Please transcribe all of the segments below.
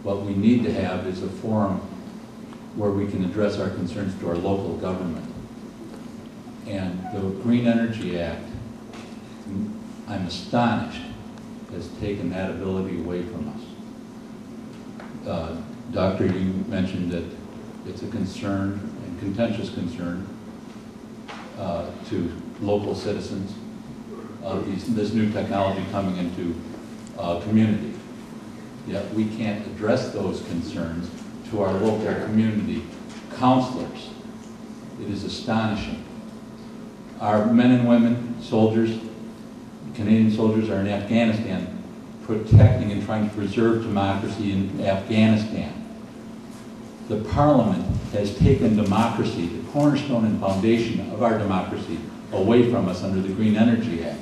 What we need to have is a forum where we can address our concerns to our local government. And the Green Energy Act, I'm astonished, has taken that ability away from us. Doctor, you mentioned that it's a concern, and contentious concern, to local citizens of this new technology coming into community. Yet we can't address those concerns to our local community counselors. It is astonishing. Our men and women, soldiers, Canadian soldiers, are in Afghanistan protecting and trying to preserve democracy in Afghanistan. The Parliament has taken democracy, the cornerstone and foundation of our democracy, away from us under the Green Energy Act.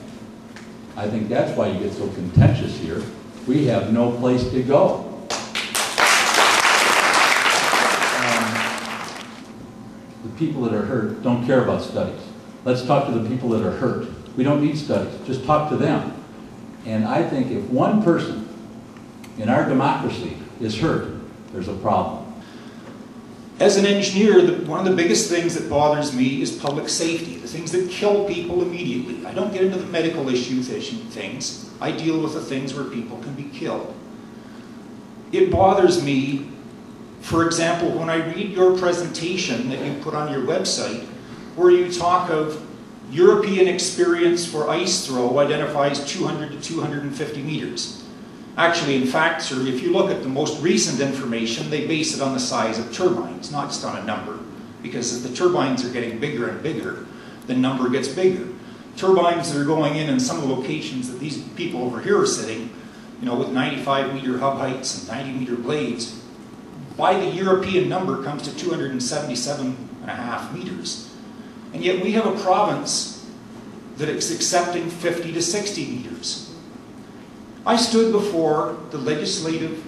I think that's why you get so contentious here. We have no place to go. The people that are hurt don't care about studies. Let's talk to the people that are hurt. We don't need studies. Just talk to them. And I think if one person in our democracy is hurt, there's a problem. As an engineer, one of the biggest things that bothers me is public safety, the things that kill people immediately. I don't get into the medical things. I deal with the things where people can be killed. It bothers me, for example, when I read your presentation that you put on your website, where you talk of European experience for ice throw identifies 200 to 250 meters. Actually, in fact, sir, if you look at the most recent information, they base it on the size of turbines, not just on a number. Because as the turbines are getting bigger and bigger, the number gets bigger. Turbines that are going in some of the locations that these people over here are sitting, you know, with 95-meter hub heights and 90-meter blades, by the European number comes to 277.5 meters. And yet we have a province that is accepting 50 to 60 meters. I stood before the Legislative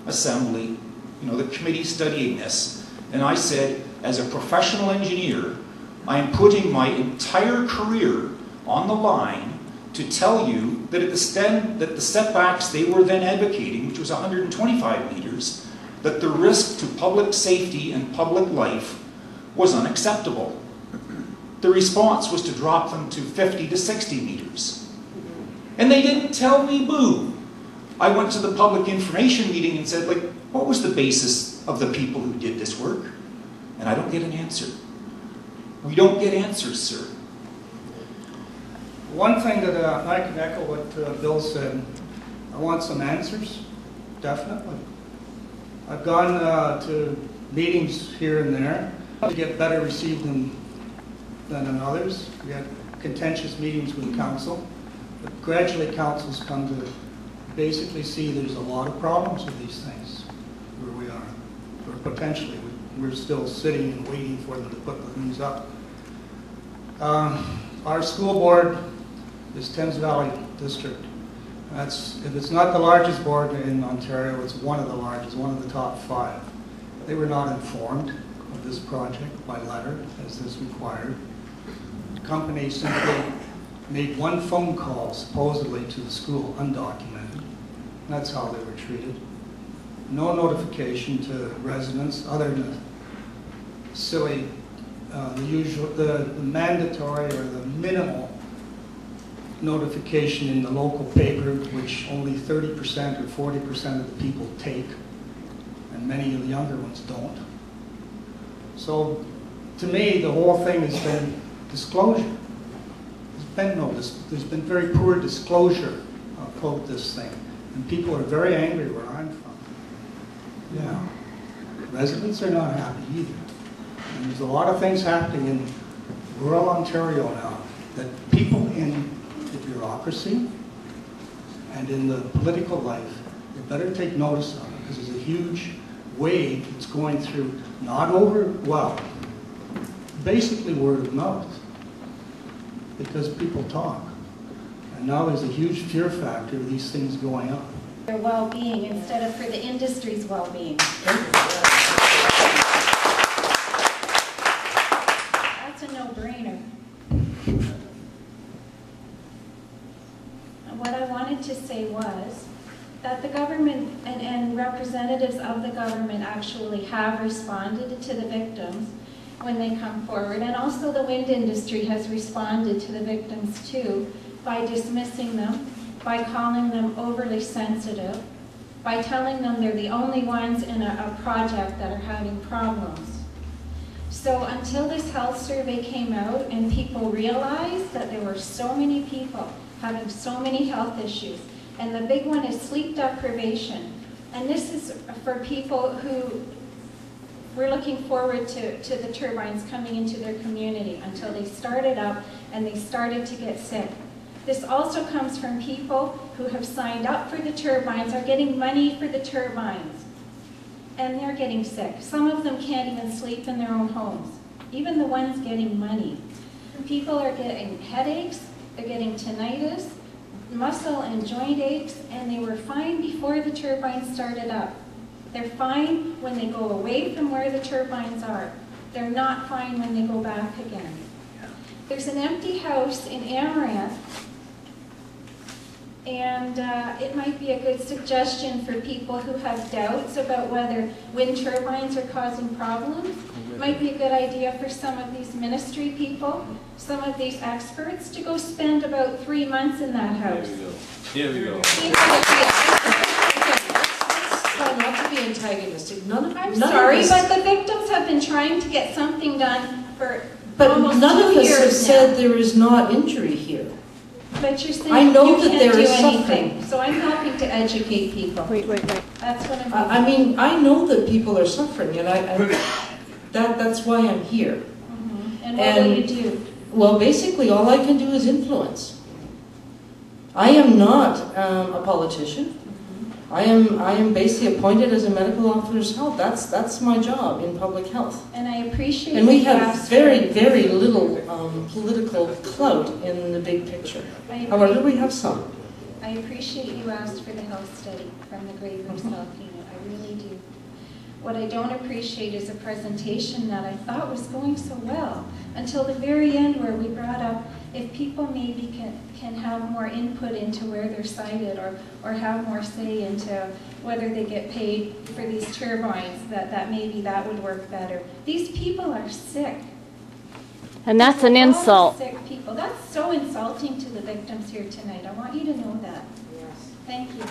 Assembly, you know, the committee studying this, and I said, as a professional engineer, I am putting my entire career on the line to tell you that that the setbacks they were then advocating, which was 125 meters, that the risk to public safety and public life was unacceptable. The response was to drop them to 50 to 60 meters. And they didn't tell me boo. I went to the public information meeting and said, like, what was the basis of the people who did this work? And I don't get an answer. We don't get answers, sir. One thing that I can echo what Bill said, I want some answers, definitely. I've gone to meetings here and there to get better received than in others. We had contentious meetings with council. But gradually councils come to basically see there's a lot of problems with these things where we are. Or potentially, we're still sitting and waiting for them to put the things up. Our school board is Thames Valley District. If it's not the largest board in Ontario, it's one of the largest, one of the top 5. They were not informed of this project by letter, as is required. The company simply made one phone call, supposedly, to the school, undocumented. That's how they were treated. No notification to residents, other than the silly, the mandatory or the minimal notification in the local paper, which only 30% or 40% of the people take, and many of the younger ones don't. So, to me, the whole thing has been disclosure. There's been very poor disclosure about this thing, and people are very angry where I'm from. Yeah, residents are not happy either. And there's a lot of things happening in rural Ontario now that people in the bureaucracy and in the political life, they better take notice of it, because there's a huge wave that's going through, basically word of mouth, because people talk. And now there's a huge fear factor of these things going up. Their well-being instead of for the industry's well-being. That's a no-brainer. And what I wanted to say was, that the government and representatives of the government actually have responded to the victims when they come forward. And also the wind industry has responded to the victims too, by dismissing them, by calling them overly sensitive, by telling them they're the only ones in a project that are having problems. So until this health survey came out and people realized that there were so many people having so many health issues, and the big one is sleep deprivation. And this is for people who were looking forward to the turbines coming into their community until they started up and they started to get sick. This also comes from people who have signed up for the turbines, are getting money for the turbines, and they're getting sick. Some of them can't even sleep in their own homes, even the ones getting money. People are getting headaches, they're getting tinnitus, muscle and joint aches, and they were fine before the turbines started up. They're fine when they go away from where the turbines are. They're not fine when they go back again. There's an empty house in Amaranth, and it might be a good suggestion for people who have doubts about whether wind turbines are causing problems. It might be a good idea for some of these ministry people, some of these experts, to go spend about 3 months in that house. Here we go. Try not to be antagonistic. I'm sorry, but the victims have been trying to get something done for but almost none 2 of us years have now. said there is not injury here. But you're saying I know you that can't there do is anything. suffering. So I'm helping to educate people. Wait. That's what I'm doing. I mean, I know that people are suffering, and that's why I'm here. And what will you do? Well, basically, all I can do is influence. I am not a politician. I am basically appointed as a medical officer's health. That's my job in public health. And I appreciate And we that you have asked very, for- very little political clout in the big picture. However, we have some. I appreciate you asked for the health study from the Gravers Health Unit. I really do. What I don't appreciate is a presentation that I thought was going so well until the very end, where we brought up if people maybe can have more input into where they're sited, or have more say into whether they get paid for these turbines, that maybe that would work better. These people are sick. And that's an All insult. Sick people. That's so insulting to the victims here tonight. I want you to know that. Yes. Thank you.